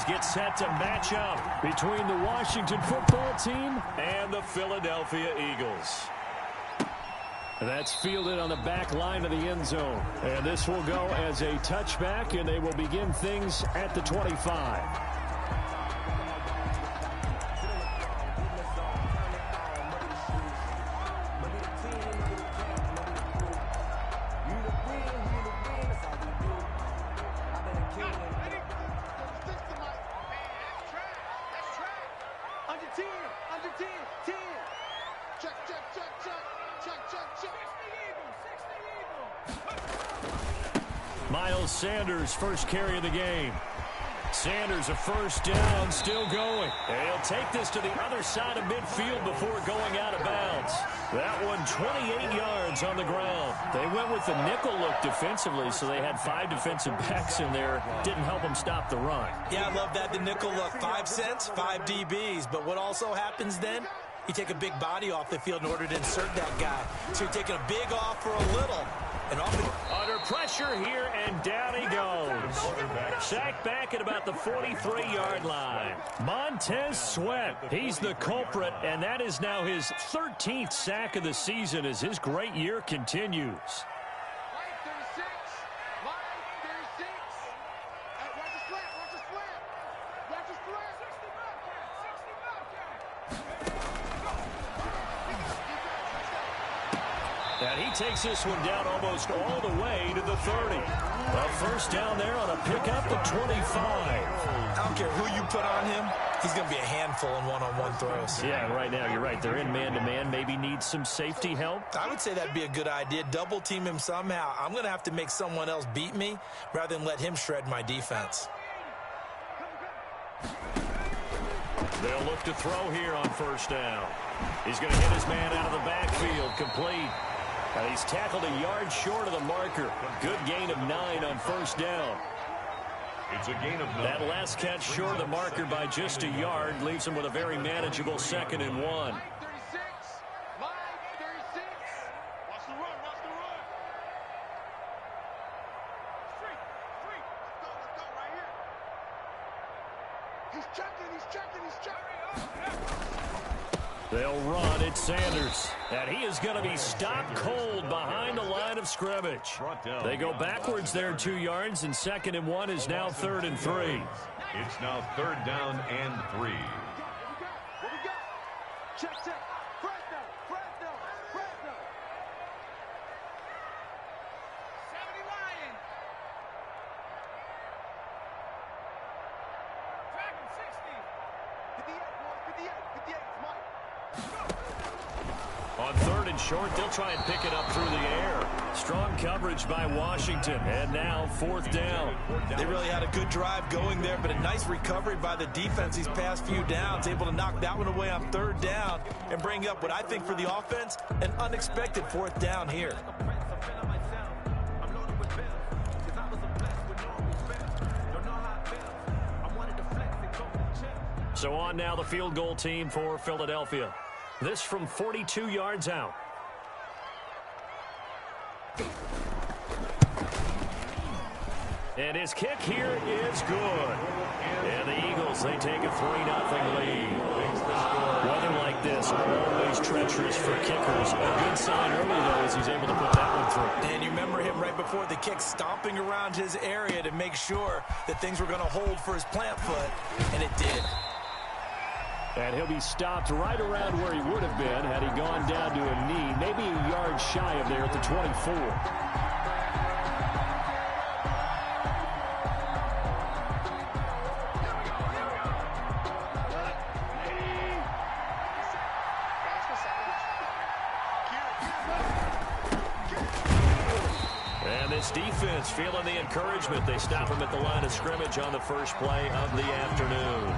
teams get set to match up between the Washington football team and the Philadelphia Eagles. That's fielded on the back line of the end zone. And this will go as a touchback, and they will begin things at the 25. Miles Sanders, first carry of the game. Sanders, a first down, still going. And he'll take this to the other side of midfield before going out of bounds. That one 28 yards on the ground. They went with the nickel look defensively, so they had 5 defensive backs in there. Didn't help them stop the run. Yeah, I love that, the nickel look. 5 cents, 5 DBs. But what also happens then? You take a big body off the field in order to insert that guy. So you're taking a big off for a little. And under pressure here, and down he goes. Sacked back at about the 43-yard line. Montez Sweat, he's the culprit, and that is now his 13th sack of the season as his great year continues. And he takes this one down almost all the way to the 30. A first down there on a pickup at 25. I don't care who you put on him. He's going to be a handful in one-on-one throws. Yeah, right now you're right. They're in man-to-man. Maybe needs some safety help. I would say that'd be a good idea. Double team him somehow. I'm going to have to make someone else beat me rather than let him shred my defense. They'll look to throw here on first down. He's going to hit his man out of the backfield, complete. And he's tackled a yard short of the marker. Good gain of 9 on first down. It's a gain of 9. That last catch short of the marker by just a yard leaves him with a very manageable 2nd and 1. They'll run. It's Sanders. And he is going to be stopped cold behind the line of scrimmage. They go backwards there 2 yards, and 2nd and 1 is now 3rd and 3. It's now 3rd down and 3. On 3rd and short, they'll try and pick it up through the air. Strong coverage by Washington, and now 4th down. They really had a good drive going there, but a nice recovery by the defense these past few downs, able to knock that one away on 3rd down and bring up what I think for the offense, an unexpected 4th down here. So on now the field goal team for Philadelphia. This from 42 yards out. And his kick here is good. And the Eagles, they take a 3-0 lead. Weather like this, always treacherous for kickers. A good sign early, though, as he's able to put that one through. And you remember him right before the kick, stomping around his area to make sure that things were going to hold for his plant foot, and it did. And he'll be stopped right around where he would have been had he gone down to a knee, maybe a yard shy of there at the 24. And this defense feeling the encouragement. They stop him at the line of scrimmage on the first play of the afternoon.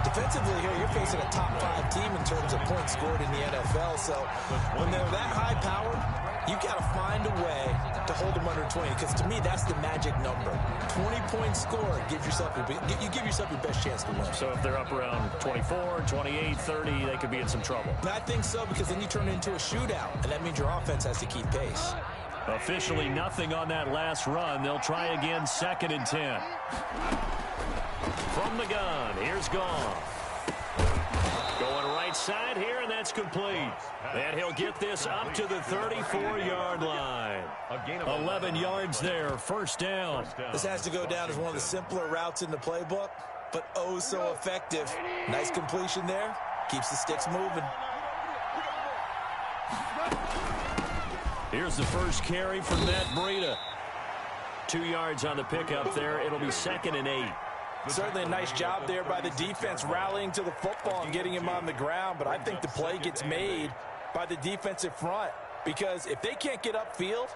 Defensively here, you're facing a top 5 team in terms of points scored in the NFL. So when they're that high powered, you've got to find a way to hold them under 20. Because to me, that's the magic number. 20 points scored, you give yourself your best chance to win. So if they're up around 24, 28, 30, they could be in some trouble. I think so, because then you turn it into a shootout, and that means your offense has to keep pace. Officially nothing on that last run. They'll try again, 2nd and 10. From From the gun, here's Goff. Going right side here, and that's complete. And he'll get this up to the 34-yard line. 11 yards there, first down. This has to go down as one of the simpler routes in the playbook, but oh so effective. Nice completion there. Keeps the sticks moving. Here's the first carry from Matt Breida. 2 yards on the pickup there. It'll be 2nd and 8. Certainly a nice job there by the defense rallying to the football and getting him on the ground, but I think the play gets made by the defensive front because if they can't get upfield,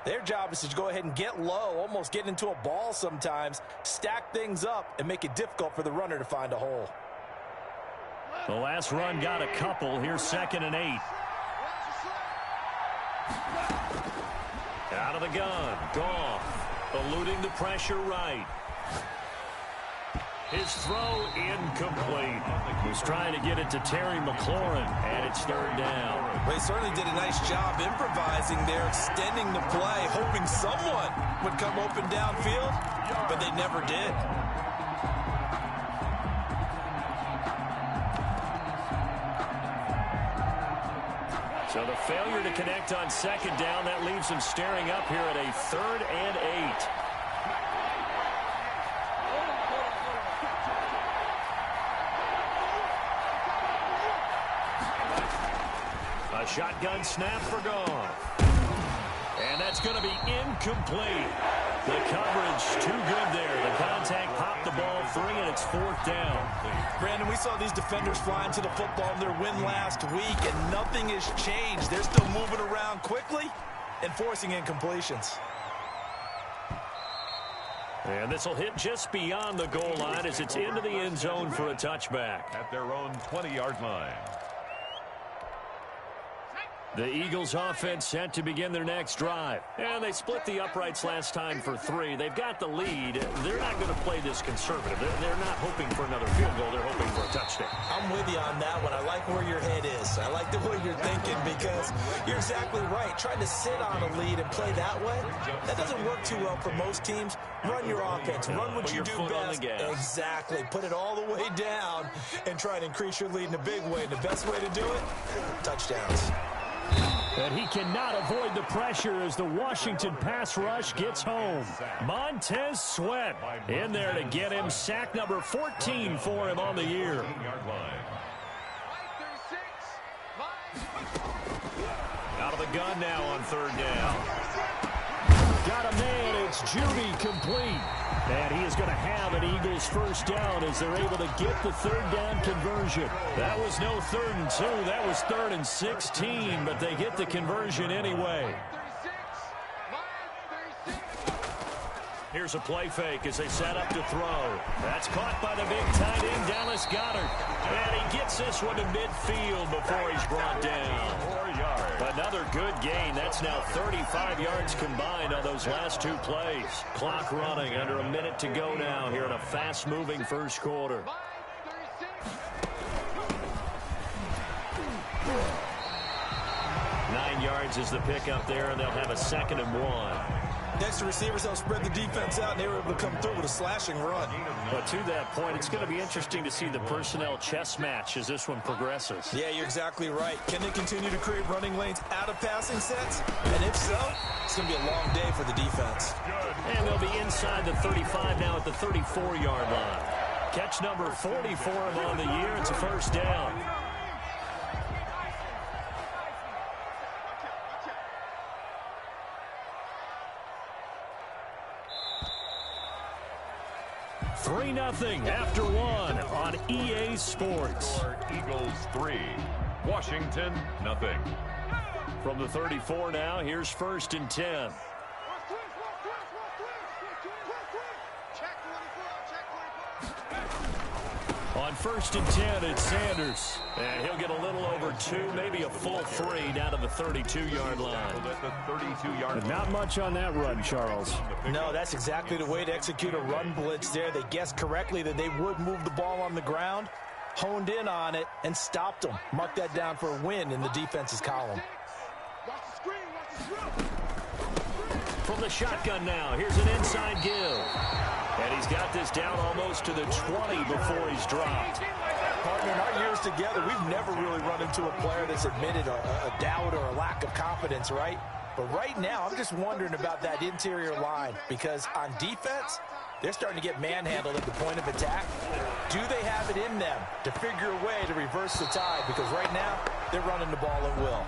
their job is to go ahead and get low, almost get into a ball sometimes, stack things up, and make it difficult for the runner to find a hole. The last run got a couple. Here's 2nd and 8. Out of the gun. Goff eluding the pressure right. His throw incomplete. He's trying to get it to Terry McLaurin, and it's 3rd down. Well, he certainly did a nice job improvising there, extending the play, hoping someone would come open downfield, but they never did. So the failure to connect on 2nd down, that leaves him staring up here at a 3rd and 8. A shotgun snap for Goff. And that's going to be incomplete. The coverage too good there. The contact popped the ball free, and it's 4th down. Brandon, we saw these defenders flying to the football in their win last week, and nothing has changed. They're still moving around quickly and forcing incompletions. And this will hit just beyond the goal line as it's into the end zone for a touchback. At their own 20-yard line. The Eagles offense set to begin their next drive. And they split the uprights last time for 3. They've got the lead. They're not going to play this conservative. They're not hoping for another field goal. They're hoping for a touchdown. I'm with you on that one. I like where your head is. I like the way you're thinking because you're exactly right. Trying to sit on a lead and play that way, that doesn't work too well for most teams. Run your offense. Run what you do best. Exactly. Put it all the way down and try to increase your lead in a big way. And the best way to do it, touchdowns. And he cannot avoid the pressure as the Washington pass rush gets home. Montez Sweat in there to get him sack number 14 for him on the year. Out of the gun now on 3rd down. Got a man. It's Judy complete. And he is going to have an Eagles first down as they're able to get the 3rd down conversion. That was no 3rd and 2. That was 3rd and 16, but they get the conversion anyway. Here's a play fake as they set up to throw. That's caught by the big tight end, Dallas Goedert. And he gets this one to midfield before he's brought down. 4 yards. Another good gain. That's now 35 yards combined on those last 2 plays. Clock running, under a minute to go now here in a fast-moving first quarter. Nine yards is the pickup there, and they'll have a 2nd and 1. Next to receivers, they'll spread the defense out, and they were able to come through with a slashing run. But to that point, it's going to be interesting to see the personnel chess match as this one progresses. Yeah, you're exactly right. Can they continue to create running lanes out of passing sets? And if so, it's going to be a long day for the defense. And they'll be inside the 35 now at the 34-yard line. Catch number 40 for him on the year. It's a first down. Three 0 after 1 on EA Sports. Eagles 3, Washington 0. From the 34 now, here's 1st and 10. On 1st and 10, it's Sanders. And he'll get a little over 2, maybe a full 3 down to the 32-yard line. But not much on that run, Charles. No, that's exactly the way to execute a run blitz there. They guessed correctly that they would move the ball on the ground, honed in on it, and stopped them. Mark that down for a win in the defense's column. From the shotgun now, here's an inside give. And he's got this down almost to the 20 before he's dropped. Partner, in our years together, we've never really run into a player that's admitted a doubt or a lack of confidence, right? But right now, I'm just wondering about that interior line, because on defense, they're starting to get manhandled at the point of attack. Do they have it in them to figure a way to reverse the tide? Because right now, they're running the ball at will.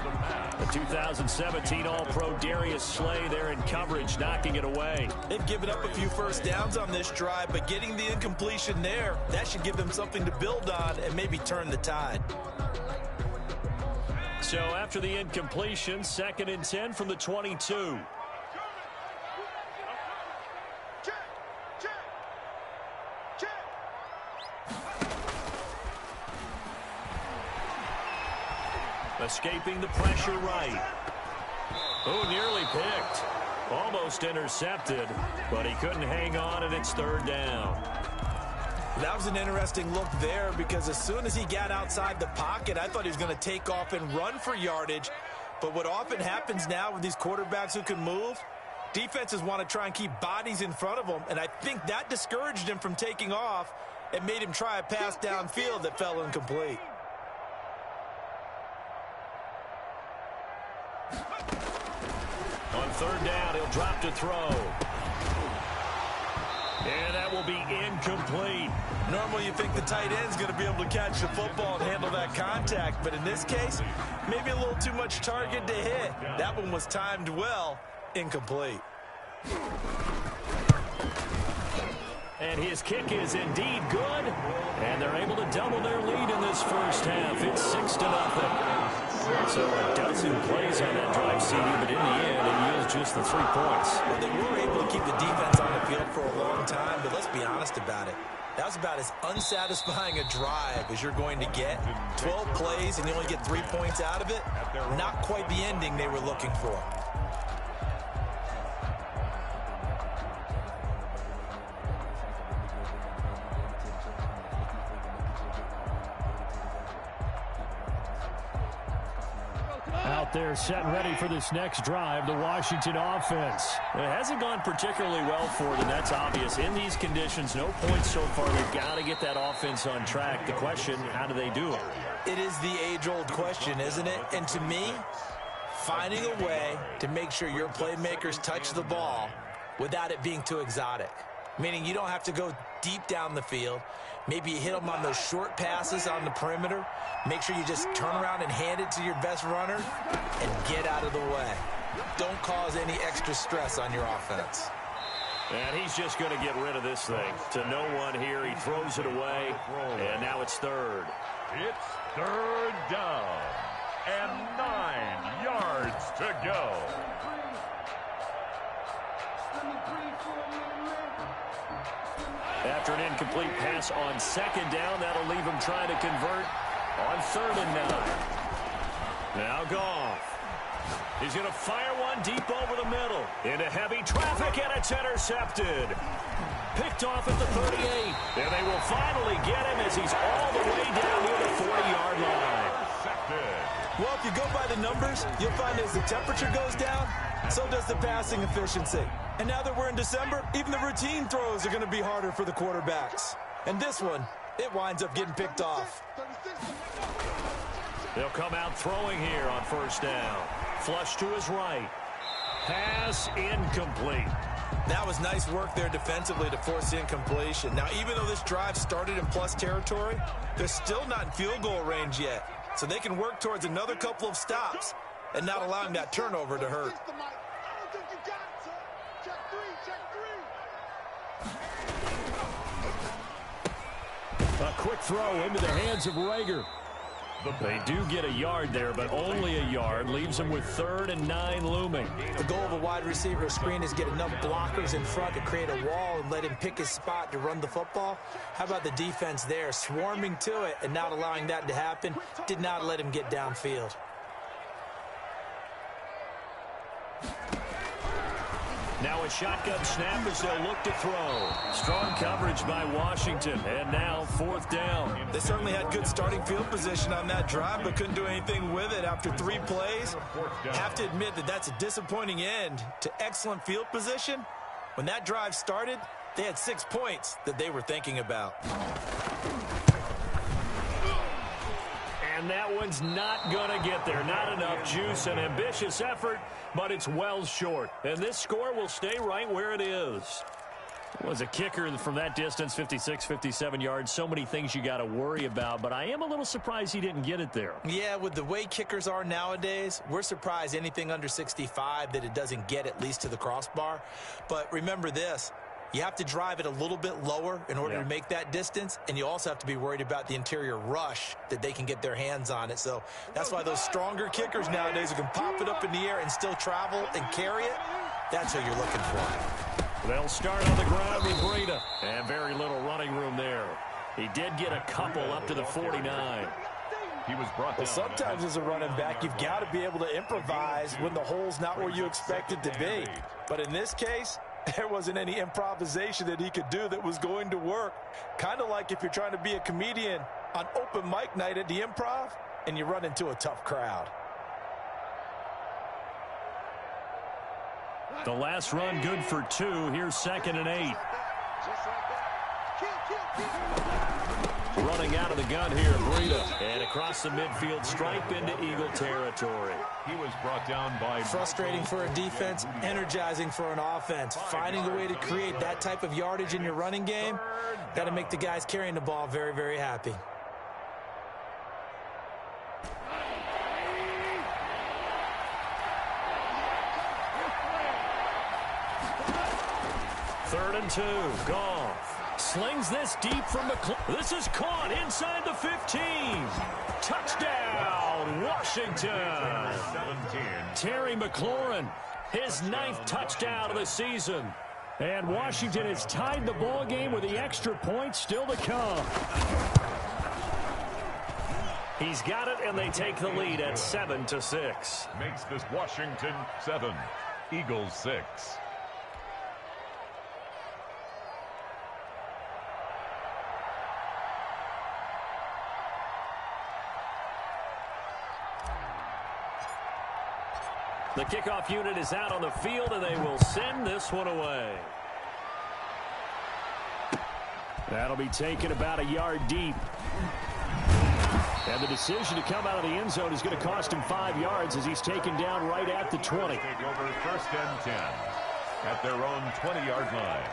The 2017 All-Pro Darius Slay there in coverage, knocking it away. They've given up a few first downs on this drive, but getting the incompletion there, that should give them something to build on and maybe turn the tide. So after the incompletion, 2nd and 10 from the 22. Escaping the pressure right. Oh, nearly picked. Almost intercepted, but he couldn't hang on, and it's 3rd down. That was an interesting look there, because as soon as he got outside the pocket, I thought he was going to take off and run for yardage. But what often happens now with these quarterbacks who can move, defenses want to try and keep bodies in front of them, and I think that discouraged him from taking off and made him try a pass downfield that fell incomplete. On 3rd down, he'll drop to throw. And that will be incomplete. Normally you think the tight end's going to be able to catch the football and handle that contact, but in this case, maybe a little too much target to hit. That one was timed well, incomplete. And his kick is indeed good. And they're able to double their lead in this first half. It's 6-0. So a dozen plays on that drive, CD, but in the end, it yields just the 3 points. Well, they were able to keep the defense on the field for a long time, but let's be honest about it. That was about as unsatisfying a drive as you're going to get. 12 plays and you only get 3 points out of it. Not quite the ending they were looking for. Out there set and ready for this next drive, the Washington offense. It hasn't gone particularly well for them, that's obvious. In these conditions, no points so far. They've got to get that offense on track. The question, how do they do it? It is the age-old question, isn't it? And to me, finding a way to make sure your playmakers touch the ball without it being too exotic. Meaning you don't have to go deep down the field. Maybe you hit them on those short passes on the perimeter. Make sure you just turn around and hand it to your best runner and get out of the way. Don't cause any extra stress on your offense. And he's just going to get rid of this thing. To no one here, he throws it away, and now it's 3rd. It's 3rd down and 9 yards to go. After an incomplete pass on 2nd down, that'll leave him trying to convert on 3rd and 9. Now Goff. He's going to fire one deep over the middle. Into heavy traffic, and it's intercepted. Picked off at the 38. And they will finally get him as he's all the way down near the 40-yard line. Well, if you go by the numbers, you'll find as the temperature goes down, so does the passing efficiency. And now that we're in December, even the routine throws are going to be harder for the quarterbacks. And this one, it winds up getting picked off. They'll come out throwing here on 1st down. Flush to his right. Pass incomplete. That was nice work there defensively to force the incompletion. Now, even though this drive started in plus territory, they're still not in field goal range yet. So they can work towards another couple of stops and not allowing that turnover to hurt. A quick throw into the hands of Rager. They do get a yard there, but only a yard. Leaves them with 3rd and 9 looming. The goal of a wide receiver screen is get enough blockers in front to create a wall and let him pick his spot to run the football. How about the defense there, swarming to it and not allowing that to happen? Did not let him get downfield. Now a shotgun snap as they'll look to throw. Strong coverage by Washington, and now 4th down. They certainly had good starting field position on that drive, but couldn't do anything with it after 3 plays. Have to admit that that's a disappointing end to excellent field position. When that drive started, They had 6 points that they were thinking about. And that one's not going to get there. Not enough juice. An ambitious effort, but it's well short. And this score will stay right where it is. Was a kicker from that distance, 56, 57 yards. So many things you got to worry about, but I am a little surprised he didn't get it there. Yeah, with the way kickers are nowadays, we're surprised anything under 65 that it doesn't get at least to the crossbar. But remember this, you have to drive it a little bit lower in order to make that distance, and you also have to be worried about the interior rush that they can get their hands on it. So that's why those stronger kickers nowadays who can pop it up in the air and still travel and carry it, that's what you're looking for. They'll start on the ground with Breida. And very little running room there. He did get a couple up to the 49. He was brought down. Well, sometimes as a running back, you've got to be able to improvise when the hole's not where you expect it to be. But in this case, there wasn't any improvisation that he could do that was going to work. Kind of like if you're trying to be a comedian on open mic night at the Improv and you run into a tough crowd. The last run good for 2. Here's 2nd and 8. Running out of the gun here, Breida. And across the midfield, stripe into Eagle territory. He was brought down by... Frustrating for a defense, energizing for an offense. Finding a way to create that type of yardage in your running game, got to make the guys carrying the ball very, very happy. Third and 2. Goff slings this deep from McLaurin. This is caught inside the 15. Touchdown, Washington. 17. Terry McLaurin, his 9th touchdown of the season. And Washington has tied the ball game with the extra point still to come. He's got it, and they take the lead at 7-6. Makes this Washington 7, Eagles 6. The kickoff unit is out on the field, and they will send this one away. That'll be taken about a yard deep. And the decision to come out of the end zone is going to cost him 5 yards as he's taken down right at the 20. Take over 1st and 10 at their own 20-yard line.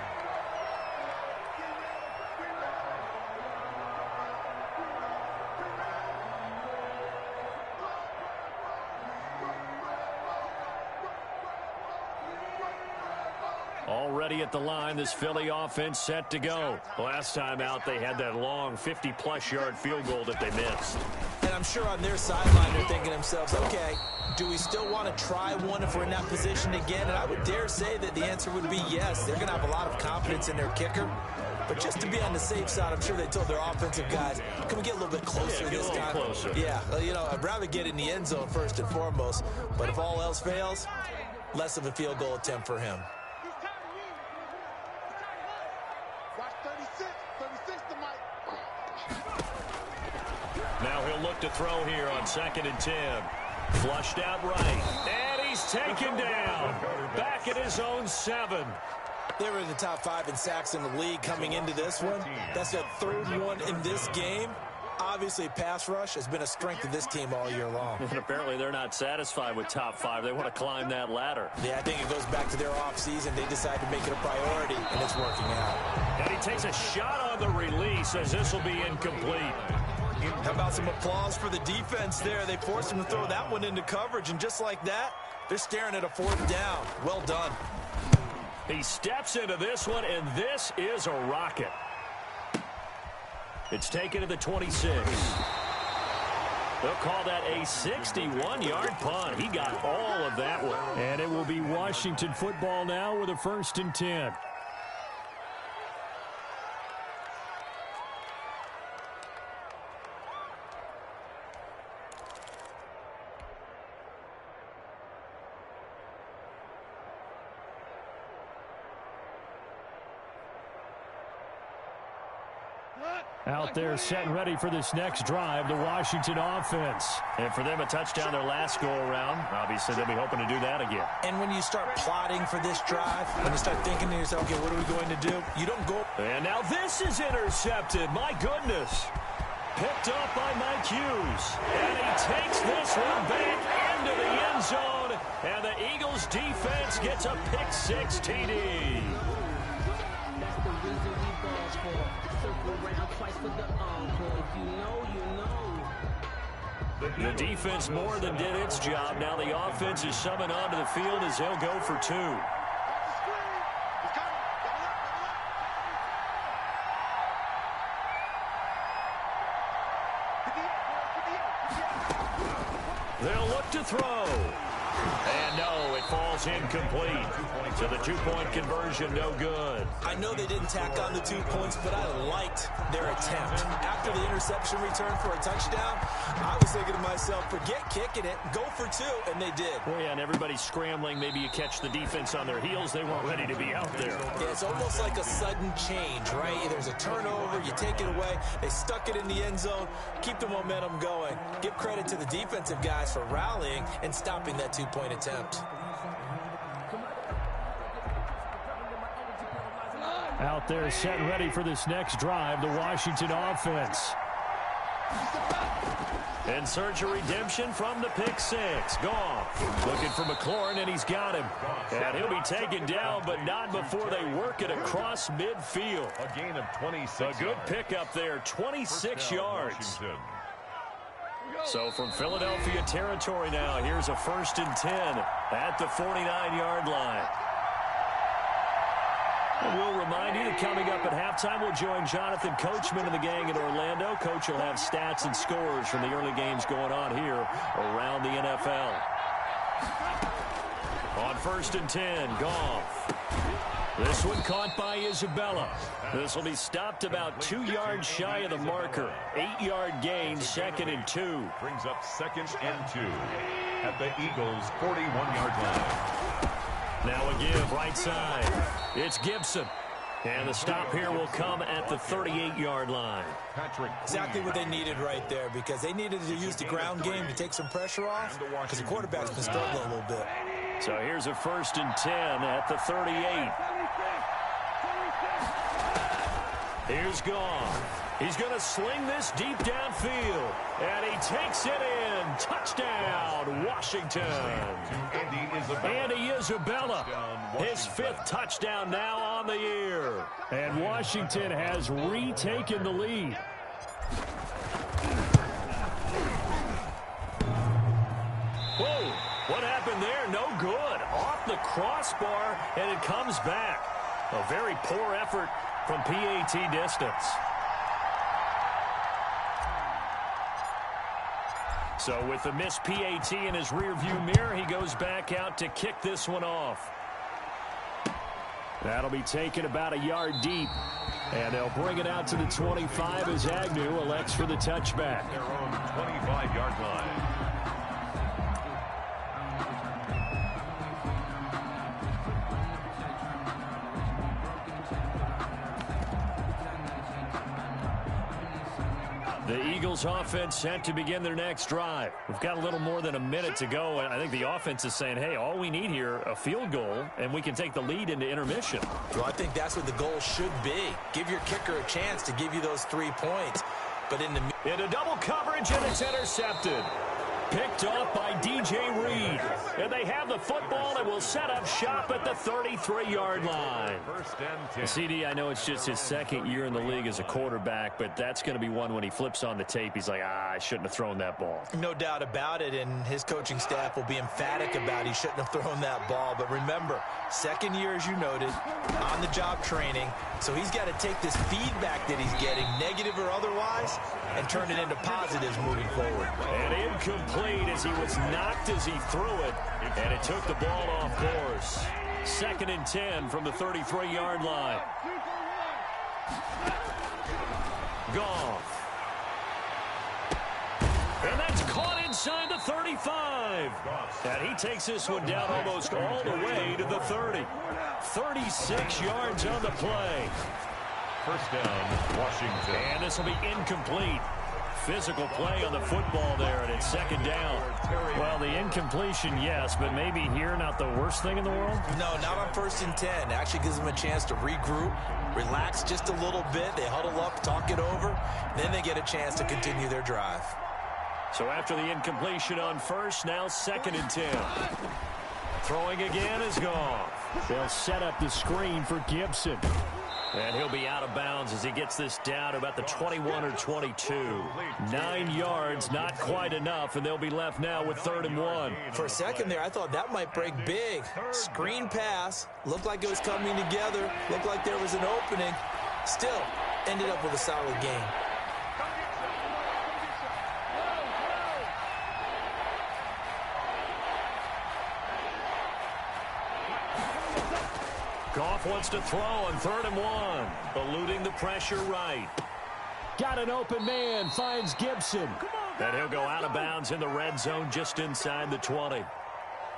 Already at the line, this Philly offense set to go. Last time out, they had that long 50-plus yard field goal that they missed. And I'm sure on their sideline, they're thinking to themselves, okay, do we still want to try one if we're in that position again? And I would dare say that the answer would be yes. They're going to have a lot of confidence in their kicker. But just to be on the safe side, I'm sure they told their offensive guys, can we get a little bit closer this time? Closer. Yeah, you know, I'd rather get in the end zone first and foremost. But if all else fails, less of a field goal attempt for him. Now he'll look to throw here on 2nd and 10. Flushed out right. And he's taken down. Back at his own 7. They were in the top 5 in sacks in the league coming into this one. That's their 3rd one in this game. Obviously, pass rush has been a strength of this team all year long. And apparently they're not satisfied with top 5. They want to climb that ladder. Yeah, I think it goes back to their offseason. They decided to make it a priority, and it's working out. And he takes a shot on the release as this will be incomplete. How about some applause for the defense there? They forced him to throw that one into coverage, and just like that, they're staring at a 4th down. Well done. He steps into this one, and this is a rocket. It's taken to the 26. They'll call that a 61-yard punt. He got all of that one. And it will be Washington football now with a 1st and 10. Out there set and ready for this next drive, the Washington offense. And for them, a touchdown their last go-around. Obviously, they'll be hoping to do that again. And when you start plotting for this drive, when you start thinking to yourself, okay, what are we going to do? You don't go. And now this is intercepted. My goodness. Picked up by Mike Hughes. And he takes this one back into the end zone. And the Eagles defense gets a pick-6 TD. The defense more than did its job. Now the offense is summoned onto the field as they'll go for 2. They'll look to throw. And no, it falls incomplete. So the 2-point conversion, no good. I know they didn't tack on the 2 points, but I liked their attempt. After the interception return for a touchdown, I was thinking to myself, forget kicking it, go for 2, and they did. Well, yeah, and everybody's scrambling. Maybe you catch the defense on their heels. They weren't ready to be out there. Yeah, it's almost like a sudden change, right? There's a turnover, you take it away, they stuck it in the end zone, keep the momentum going. Give credit to the defensive guys for rallying and stopping that 2-point attempt. Out there set and ready for this next drive, the Washington offense. In search of redemption from the pick-6. Goff looking for McLaurin, and he's got him. And he'll be taken down, but not before they work it across midfield. A gain of 26 A good pickup there, 26 yards. Washington. So from Philadelphia territory now, here's a 1st and 10 at the 49-yard line. And we'll remind you that coming up at halftime, we'll join Jonathan Coachman and the gang in Orlando. Coach will have stats and scores from the early games going on here around the NFL. On 1st and 10, Goff. This one caught by Isabella. This will be stopped about 2 yards shy of the marker. 8-yard gain, 2nd and 2. Brings up 2nd and 2 at the Eagles' 41-yard line. Now a give right side. It's Gibson. And the stop here will come at the 38-yard line. Exactly what they needed right there, because they needed to use the ground game to take some pressure off, because the quarterback's been struggling a little bit. So here's a 1st and 10 at the 38. Here's Goff. He's going to sling this deep downfield. And he takes it in. Touchdown, Washington. Andy Isabella. His 5th touchdown now on the year. And Washington has retaken the lead. Whoa, what happened there? No good. Off the crossbar, and it comes back. A very poor effort from PAT distance. So with the missed PAT in his rearview mirror, he goes back out to kick this one off. That'll be taken about a yard deep. And they'll bring it out to the 25 as Agnew elects for the touchback. Their own 25-yard line. The Eagles offense set to begin their next drive. We've got a little more than a minute to go, and I think the offense is saying, hey, all we need here, a field goal, and we can take the lead into intermission. Well, I think that's what the goal should be. Give your kicker a chance to give you those 3 points. But into double coverage, and it's intercepted. Picked off by DJ Reed. And they have the football and will set up shop at the 33-yard line. 1st and 10. CD, I know it's just his 2nd year in the league as a quarterback, but that's going to be one when he flips on the tape. He's like, I shouldn't have thrown that ball. No doubt about it, and his coaching staff will be emphatic about he shouldn't have thrown that ball. But remember, 2nd year, as you noted, on-the-job training. So he's got to take this feedback that he's getting, negative or otherwise, and turn it into positives moving forward. And incomplete as he was knocked as he threw it, and it took the ball off course. 2nd and 10 from the 33-yard line. Goff. And that's caught inside the 35. And he takes this one down almost all the way to the 30. 36 yards on the play. First down, Washington. And this will be incomplete. Physical play on the football there, and it's second down. Well, the incompletion, yes, but maybe here not the worst thing in the world? No, not on 1st and 10. Actually gives them a chance to regroup, relax just a little bit. They huddle up, talk it over, then they get a chance to continue their drive. So after the incompletion on first, now 2nd and 10. Throwing again is Goff. They'll set up the screen for Gibson. And he'll be out of bounds as he gets this down to about the 21 or 22. 9 yards, not quite enough, and they'll be left now with 3rd and 1. For a second there, I thought that might break big. Screen pass, looked like it was coming together, looked like there was an opening. Still, ended up with a solid game. Goff wants to throw on 3rd and 1. Eluding the pressure right. Got an open man, finds Gibson. And he'll go out of bounds in the red zone just inside the 20.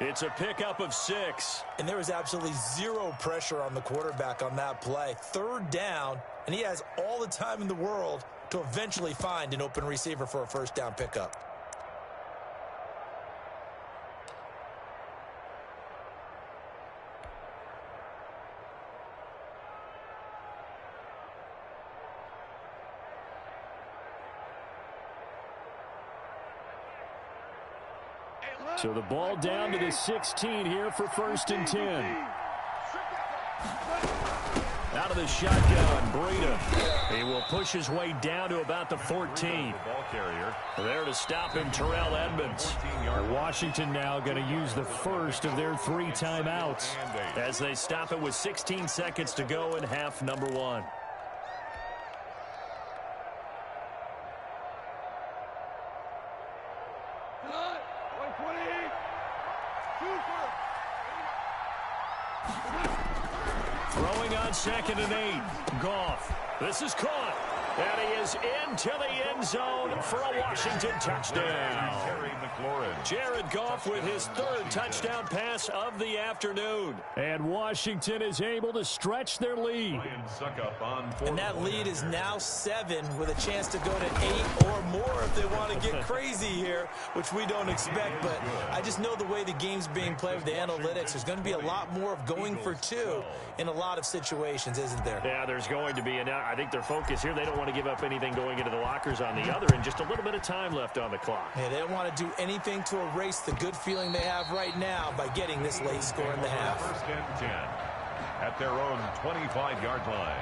It's a pickup of 6. And there was absolutely zero pressure on the quarterback on that play. 3rd down, and he has all the time in the world to eventually find an open receiver for a 1st down pickup. So the ball down to the 16 here for 1st and 10. Out of the shotgun, Breida. He will push his way down to about the 14. Ball carrier. There to stop him, Terrell Edmonds. Washington now going to use the first of their 3 timeouts as they stop it with 16 seconds to go in half number 1. Throwing on 2nd and 8. Goff. This is caught. And he is into the end zone for a Washington touchdown. Jared Goff with his 3rd touchdown pass of the afternoon. And Washington is able to stretch their lead. And that lead is now 7 with a chance to go to 8 or more if they want to get crazy here, which we don't expect. But I just know the way the game's being played with the analytics, there's going to be a lot more of going for 2 in a lot of situations, isn't there? Yeah, there's going to be. And I think their focus here, they don't want to give up anything going into the lockers on the other, and just a little bit of time left on the clock. Yeah, they don't want to do anything to erase the good feeling they have right now by getting this late score in the half. 1st and 10 at their own 25-yard line.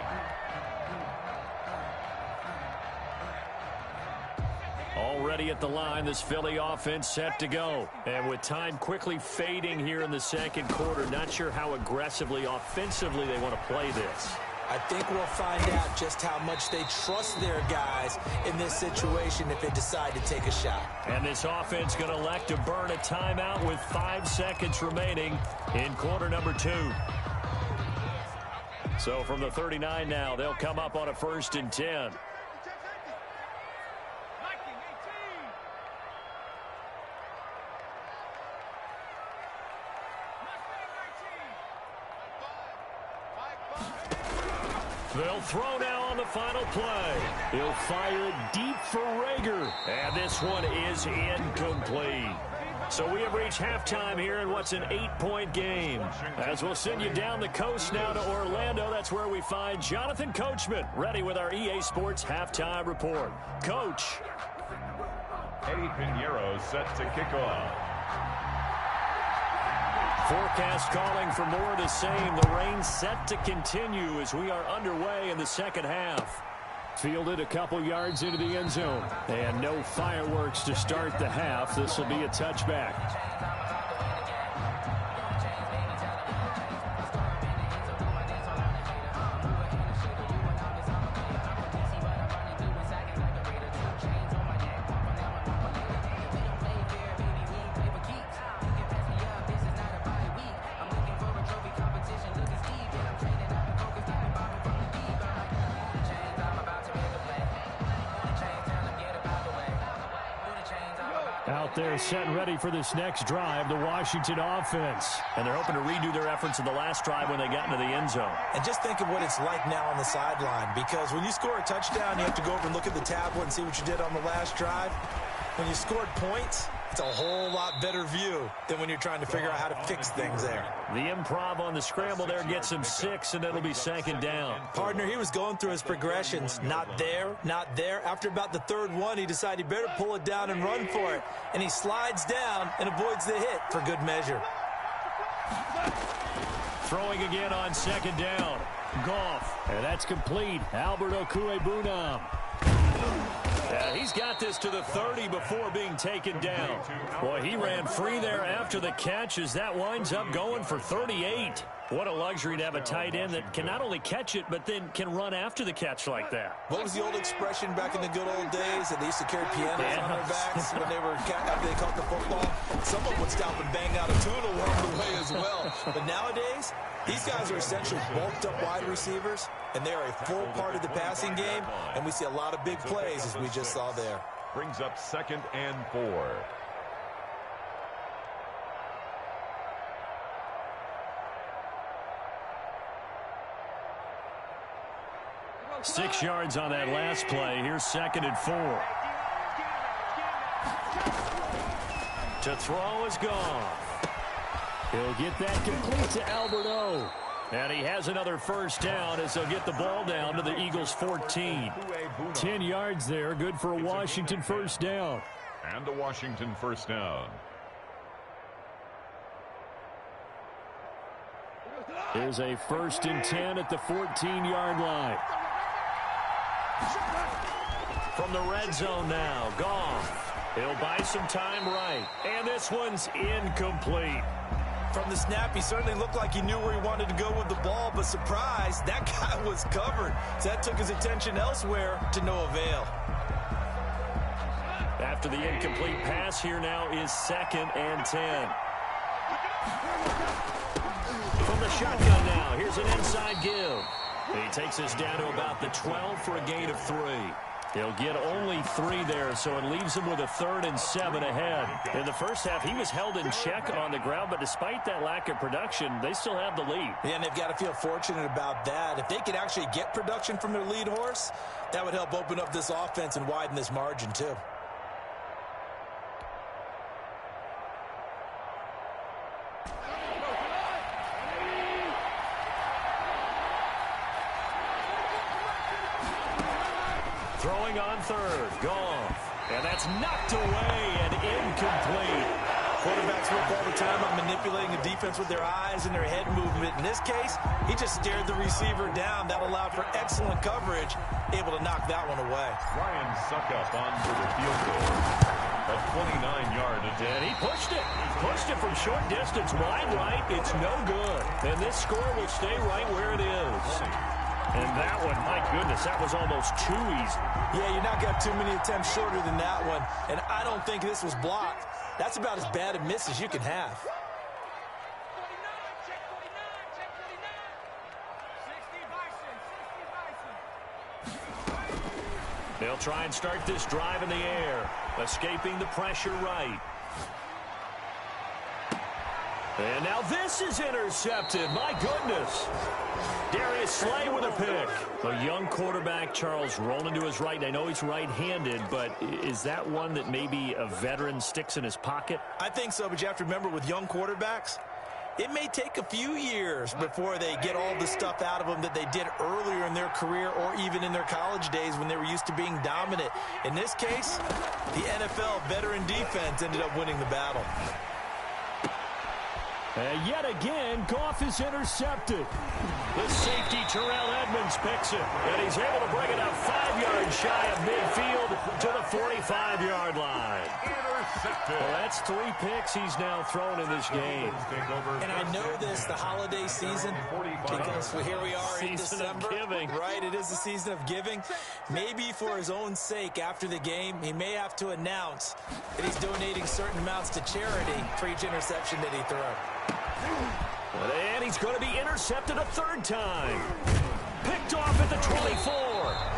Already at the line, this Philly offense set to go. And with time quickly fading here in the 2nd quarter, not sure how aggressively, offensively they want to play this. I think we'll find out just how much they trust their guys in this situation if they decide to take a shot. And this offense going to elect to burn a timeout with 5 seconds remaining in quarter number 2. So from the 39 now, they'll come up on a 1st and 10. They'll throw now on the final play. He'll fire it deep for Rager. And this one is incomplete. So we have reached halftime here in what's an 8-point game. As we'll send you down the coast now to Orlando, that's where we find Jonathan Coachman, ready with our EA Sports Halftime Report. Coach. Eddie Pinheiro set to kick off. Forecast calling for more of the same. The rain set to continue as we are underway in the 2nd half. Fielded a couple yards into the end zone. And no fireworks to start the half. This will be a touchback. Out there setting ready for this next drive, the Washington offense. And they're hoping to redo their efforts in the last drive when they got into the end zone. And just think of what it's like now on the sideline, because when you score a touchdown, you have to go over and look at the tablet and see what you did on the last drive. When you scored points, it's a whole lot better view than when you're trying to figure out how to fix things there. The improv on the scramble there gets him 6, and it'll be second down. Partner, he was going through his progressions. Not there, not there. After about the third one, he decided he better pull it down and run for it. And he slides down and avoids the hit for good measure. Throwing again on second down. Goff. And that's complete. Albert Okwuegbunam. Yeah, he's got this to the 30 before being taken down. Boy, he ran free there after the catch as that winds up going for 38. What a luxury to have a tight end that can not only catch it, but then can run after the catch like that. What was the old expression back in the good old days that they used to carry pianos on their backs when after they caught the football? Someone would stop and bang out a tune along the way as well. But nowadays, these guys are essentially bulked up wide receivers, and they are a full part of the passing game, and we see a lot of big plays as we just saw there. Brings up 2nd and 4. Six yards on that last play. Here's 2nd and 4. To throw is Goff. He'll get that complete to Albert O. And he has another first down as they'll get the ball down to the Eagles' 14. 10 yards there, good for a Washington first down. And a Washington first down. Here's a 1st and 10 at the 14-yard line. From the red zone now, Goff. He'll buy some time right. And this one's incomplete. From the snap, he certainly looked like he knew where he wanted to go with the ball, but surprise, that guy was covered. So that took his attention elsewhere to no avail. After the incomplete pass, here now is 2nd and 10. From the shotgun now, here's an inside give. He takes us down to about the 12 for a gain of 3. He'll get only 3 there, so it leaves him with a 3rd and 7 ahead. In the first half, he was held in check on the ground, but despite that lack of production, they still have the lead. Yeah, and they've got to feel fortunate about that. If they could actually get production from their lead horse, that would help open up this offense and widen this margin too. Throwing on 3rd, Goff. And that's knocked away and incomplete. Quarterbacks work all the time on manipulating the defense with their eyes and their head movement. In this case, he just stared the receiver down. That allowed for excellent coverage, able to knock that one away. Ryan Succop on for the field goal. A 29-yard attempt. And he pushed it. Pushed it from short distance, wide right. It's no good. And this score will stay right where it is. And that one, my goodness, that was almost too easy. Yeah, you're not got too many attempts shorter than that one. And I don't think this was blocked. That's about as bad a miss as you can have. They'll try and start this drive in the air, escaping the pressure right. And now this is intercepted. My goodness. Darius Slay with a pick. A young quarterback, Charles, rolling to his right. I know he's right-handed, but is that one that maybe a veteran sticks in his pocket? I think so, but you have to remember with young quarterbacks, it may take a few years before they get all the stuff out of them that they did earlier in their career or even in their college days when they were used to being dominant. In this case, the NFL veteran defense ended up winning the battle. And yet again, Goff is intercepted. The safety, Terrell Edmonds, picks it. And he's able to bring it up 5 yards shy of midfield to the 45-yard line. Well, that's 3 picks he's now thrown in this game. And I know this, the holiday season, because here we are in December. Right, it is the season of giving. Maybe for his own sake, after the game, he may have to announce that he's donating certain amounts to charity for each interception that he throws. And he's going to be intercepted a 3rd time. Picked off at the 24.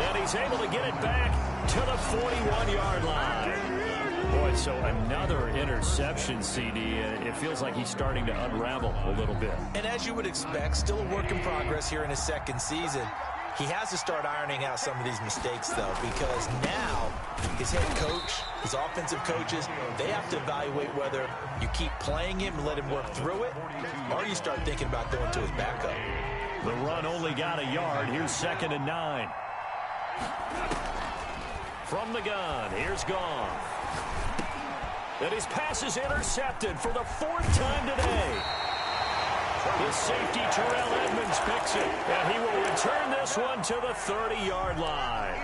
And he's able to get it back to the 41-yard line. Boy, so another interception, CD. It feels like he's starting to unravel a little bit. And as you would expect, still a work in progress here in his second season. He has to start ironing out some of these mistakes, though, because now his head coach, his offensive coaches, they have to evaluate whether you keep playing him and let him work through it, or you start thinking about going to his backup. The run only got a yard. Here's 2nd and 9. From the gun, here's Goff. And his pass is intercepted for the 4th time today. His safety, Terrell Edmonds, picks it. And he will return this one to the 30-yard line.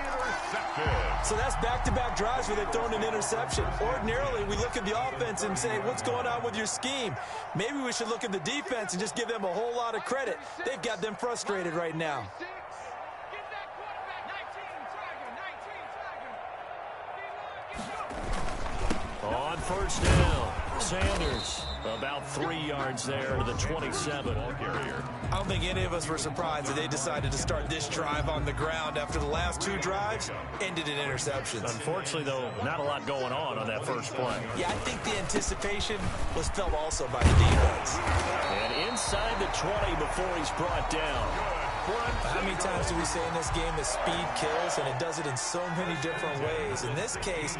So that's back-to-back drives where they've thrown an interception. Ordinarily, we look at the offense and say, what's going on with your scheme? Maybe we should look at the defense and just give them a whole lot of credit. They've got them frustrated right now. On 1st down, Sanders about 3 yards there to the 27. I don't think any of us were surprised that they decided to start this drive on the ground after the last 2 drives ended in interceptions. Unfortunately, though, not a lot going on that first play. Yeah, I think the anticipation was felt also by the defense. And inside the 20 before he's brought down. How many times do we say in this game that speed kills, and it does it in so many different ways? In this case,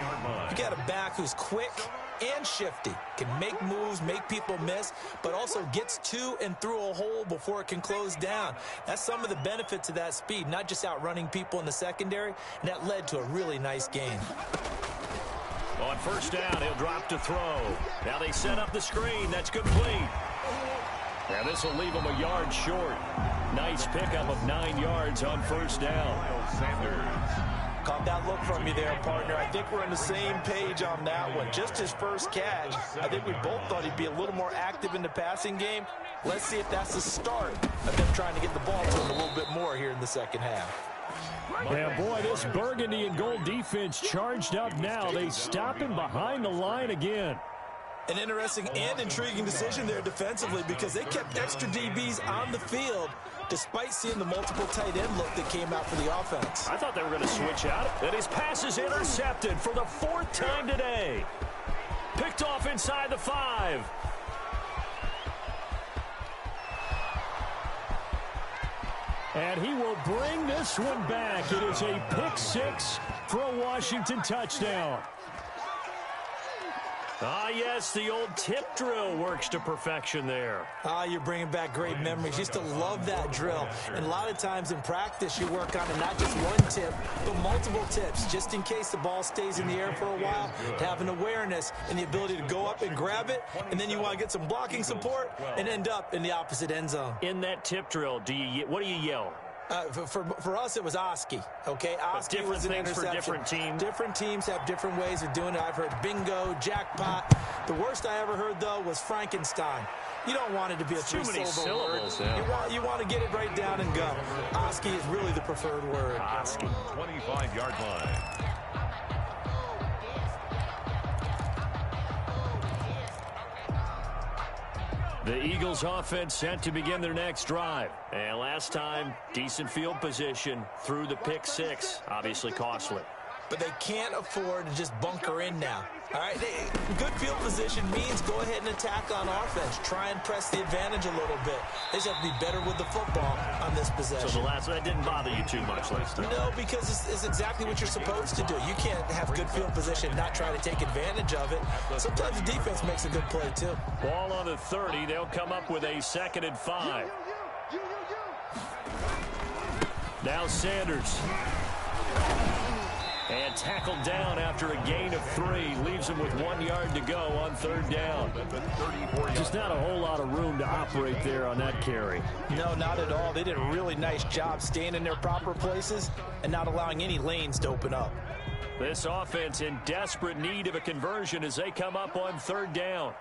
you got a back who's quick and shifty, can make moves, make people miss, but also gets to and through a hole before it can close down. That's some of the benefits of that speed, not just outrunning people in the secondary, and that led to a really nice game. On 1st down, he'll drop to throw. Now they set up the screen. That's complete. Now this will leave him a yard short. Nice pickup of 9 yards on 1st down. Sanders. Caught that look from you there, partner. I think we're on the same page on that one. Just his first catch. I think we both thought he'd be a little more active in the passing game. Let's see if that's the start of them trying to get the ball to him a little bit more here in the second half. Yeah, boy, this burgundy and gold defense charged up now. They stop him behind the line again. An interesting and intriguing decision there defensively because they kept extra DBs on the field despite seeing the multiple tight end look that came out for the offense. I thought they were going to switch out. And his pass is intercepted for the 4th time today. Picked off inside the 5. And he will bring this one back. It is a pick 6 for a Washington touchdown. Ah, yes, the old tip drill works to perfection there. Ah, you're bringing back great memories. Used to love that drill. And a lot of times in practice, you work on it, not just one tip, but multiple tips, just in case the ball stays in the air for a while, to have an awareness and the ability to go up and grab it, and then you want to get some blocking support and end up in the opposite end zone. In that tip drill, what do you yell? For us, it was Oski, okay? Oski was an interception. For different teams. Different teams have different ways of doing it. I've heard bingo, jackpot. The worst I ever heard, though, was Frankenstein. You don't want it to be a three-syllable word. Yeah. You want to get it right down and go. Oski is really the preferred word. Oski. 25-yard line. The Eagles offense set to begin their next drive. And last time, decent field position through the pick 6. Obviously costly. But they can't afford to just bunker in now. All right, good field position means go ahead and attack on offense. Try and press the advantage a little bit. They just have to be better with the football on this possession. So that didn't bother you too much last time? No, because it's exactly what you're supposed to do. You can't have good field position, not try to take advantage of it. Sometimes the defense makes a good play, too. Ball on the 30. They'll come up with a 2nd and 5. Now Sanders. And tackled down after a gain of 3. Leaves him with 1 yard to go on 3rd down. Just not a whole lot of room to operate there on that carry. No, not at all. They did a really nice job staying in their proper places and not allowing any lanes to open up. This offense in desperate need of a conversion as they come up on 3rd down.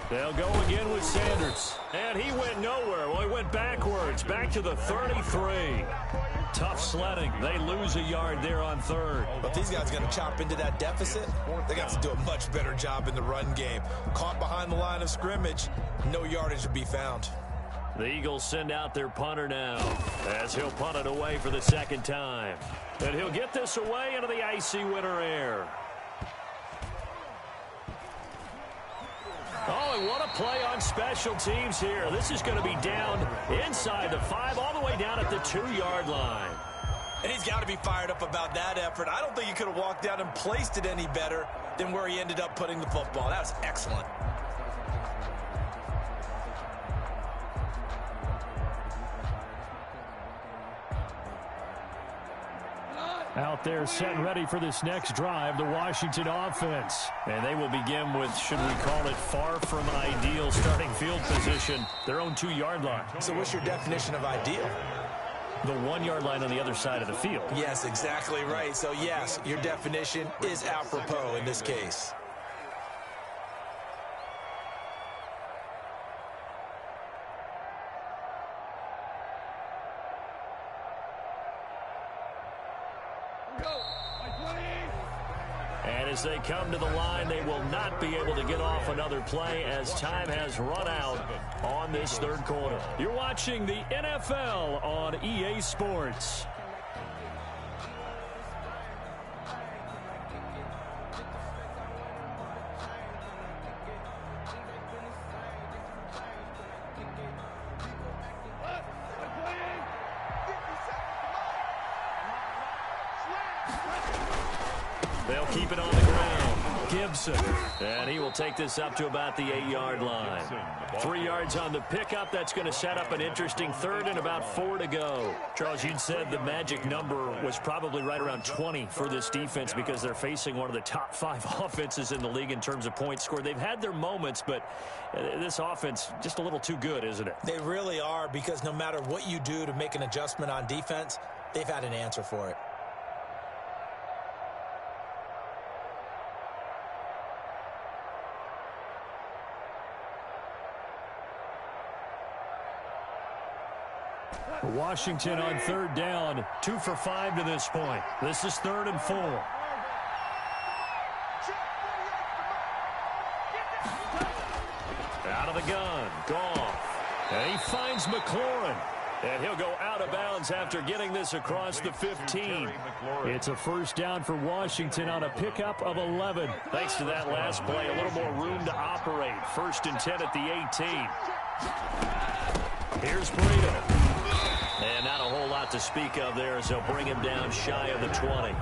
They'll go again with Sanders. And he went nowhere. Well, he went backwards. Back to the 33. Tough sledding. They lose a yard there on 3rd. But these guys are going to chop into that deficit. They got to do a much better job in the run game. Caught behind the line of scrimmage. No yardage to be found. The Eagles send out their punter now as he'll punt it away for the second time. And he'll get this away into the icy winter air. Oh, and what a play on special teams here. This is going to be down inside the 5, all the way down at the 2-yard line. And he's got to be fired up about that effort. I don't think he could have walked down and placed it any better than where he ended up putting the football. That was excellent. Out there set and ready for this next drive, the Washington offense. And they will begin with, should we call it, far from ideal starting field position, their own 2-yard line. So what's your definition of ideal? The 1-yard line on the other side of the field. Yes, exactly right. So, yes, your definition is apropos in this case. And as they come to the line, they will not be able to get off another play as time has run out on this third quarter. You're watching the NFL on EA Sports. They'll keep it on the ground. Gibson. And he will take this up to about the 8-yard line. 3 yards on the pickup. That's going to set up an interesting third and about 4 to go. Charles, you'd said the magic number was probably right around 20 for this defense because they're facing one of the top 5 offenses in the league in terms of points scored. They've had their moments, but this offense just a little too good, isn't it? They really are, because no matter what you do to make an adjustment on defense, they've had an answer for it. Washington on third down, 2 for 5 to this point. This is 3rd and 4. Out of the gun, Goff. And he finds McLaurin. And he'll go out of bounds after getting this across the 15. It's a first down for Washington on a pickup of 11. Thanks to that last play, a little more room to operate. 1st and 10 at the 18. Here's Burrito. And not a whole lot to speak of there as they'll bring him down shy of the 20.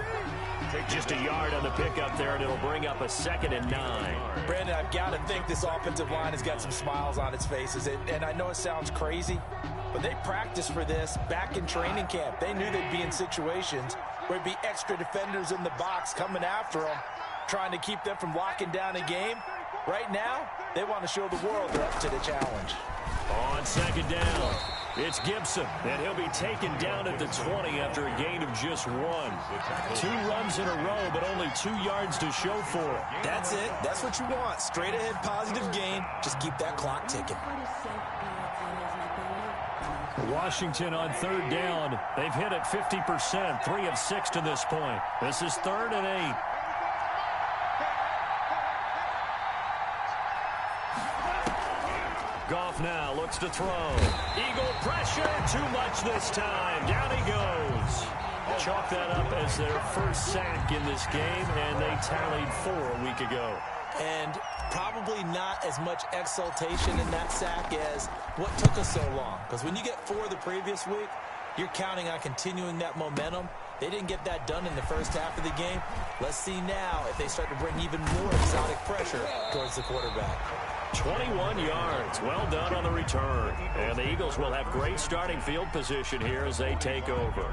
Just a yard on the pickup there, and it'll bring up a 2nd and 9. Brandon, I've got to think this offensive line has got some smiles on its faces. And I know it sounds crazy, but they practiced for this back in training camp. They knew they'd be in situations where there'd be extra defenders in the box coming after them, trying to keep them from locking down a game. Right now, they want to show the world they're up to the challenge. On 2nd down, it's Gibson, and he'll be taken down at the 20 after a gain of just 1. 2 runs in a row, but only 2 yards to show for it. That's it. That's what you want. Straight ahead positive gain. Just keep that clock ticking. Washington on 3rd down. They've hit it 50%, 3 of 6 to this point. This is 3rd and 8. Goff now looks to throw. Eagle pressure, too much this time. Down he goes. Chalk that up as their first sack in this game, and they tallied 4 a week ago. And probably not as much exultation in that sack as what took us so long. Because when you get 4 the previous week, you're counting on continuing that momentum. They didn't get that done in the first half of the game. Let's see now if they start to bring even more exotic pressure towards the quarterback. 21 yards. Well done on the return. And the Eagles will have great starting field position here as they take over.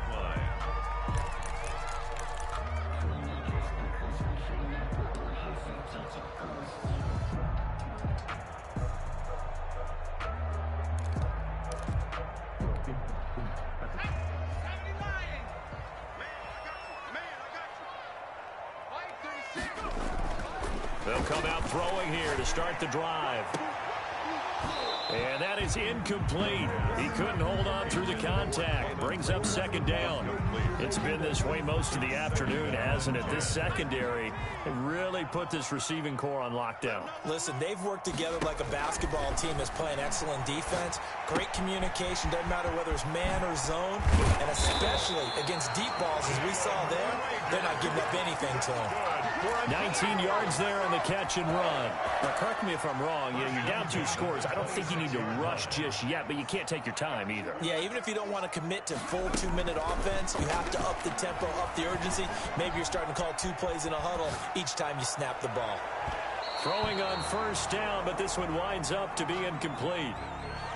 They'll come out throwing here to start the drive. And that is incomplete. He couldn't hold on through the contact. Brings up 2nd down. It's been this way most of the afternoon, hasn't it? This secondary They really put this receiving core on lockdown. Listen, they've worked together like a basketball team that's playing excellent defense. Great communication, doesn't matter whether it's man or zone. And especially against deep balls, as we saw there, they're not giving up anything to them. 19 yards there on the catch and run. Now, correct me if I'm wrong. You're down 2 scores. I don't think you need to rush just yet, but you can't take your time either. Yeah, even if you don't want to commit to full 2-minute offense, you have to up the tempo, up the urgency. Maybe you're starting to call 2 plays in a huddle each time you snap the ball. Throwing on first down, but this one winds up to be incomplete.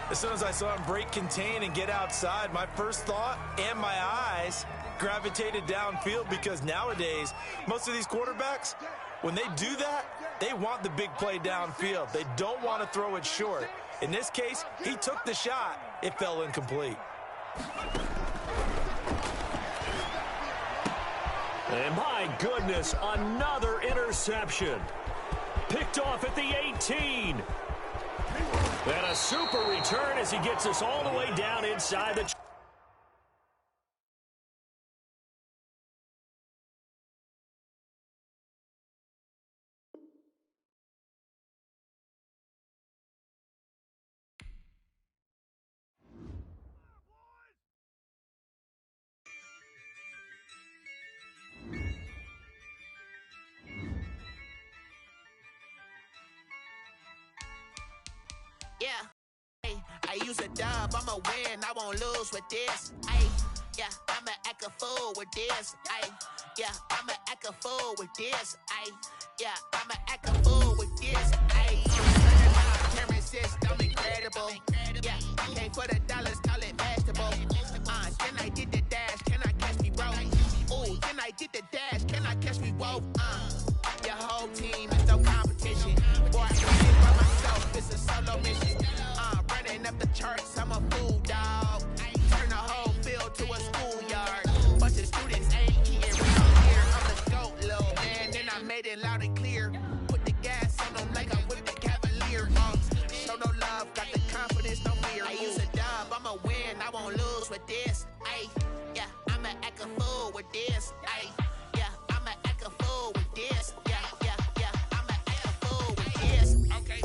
As soon as I saw him break contain and get outside, my first thought and my eyes gravitated downfield, because nowadays, most of these quarterbacks, when they do that, they want the big play downfield. They don't want to throw it short. In this case, he took the shot. It fell incomplete. And my goodness, another interception. Picked off at the 18. And a super return as he gets us all the way down inside the... Yeah, hey, I use a dub, I'ma win, I won't lose with this. Ay, yeah, I'ma act a fool with this. Ay, yeah, I'ma act a fool with this. Ay, yeah, I'ma act a fool with this. Ay, camera assist, I'm incredible. Yeah, came for the dollars, call it vegetable. Can I get the dash? Can I catch me, bro? Ooh, can I get the dash? Can I catch me, whoa? Your whole team is no competition. Boy, I can do it by myself, it's a solo mission. Running up the charts, I'm a fool, dog. Turn the whole field to a schoolyard. Bunch of students ain't here, we don't hear. I'm the GOAT, little man, then I made it loud and clear. Put the gas on them like I'm with the Cavalier. Show no love, got the confidence, no fear. I use a dub, I'ma win, I won't lose with this. Ay, yeah, I'ma act a fool with this. Ay, yeah, I'ma act a fool with this. Yeah, yeah, yeah, I'ma act a fool with this. Okay.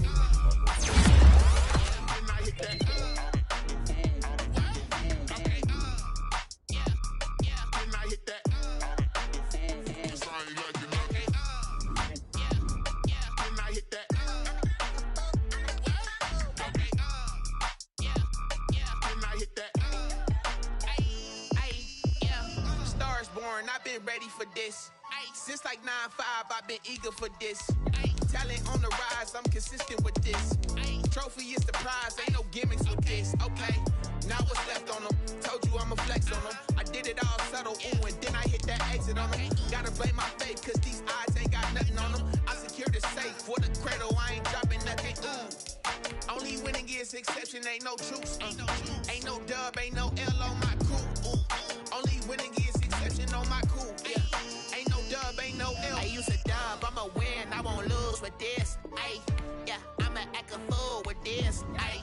I've been ready for this. Since like 9-5, I've been eager for this. Talent on the rise, I'm consistent with this. Trophy is the prize, ain't no gimmicks with this. Okay, now what's left on them? Told you I'ma flex on them. I did it all subtle, ooh, and then I hit that exit on them. Gotta blame my faith, cause these eyes ain't got nothing on them. I secured the safe with a cradle, I ain't dropping nothing, ooh. Only winning is exception, ain't no truce. Ain't no dub, ain't no L on my crew. Only winning is exception on my crew. Yeah. Ain't no dub, ain't no L. I use a dub, I'ma win, I won't lose with this. Ay, yeah, I'ma act a fool with this. Ay.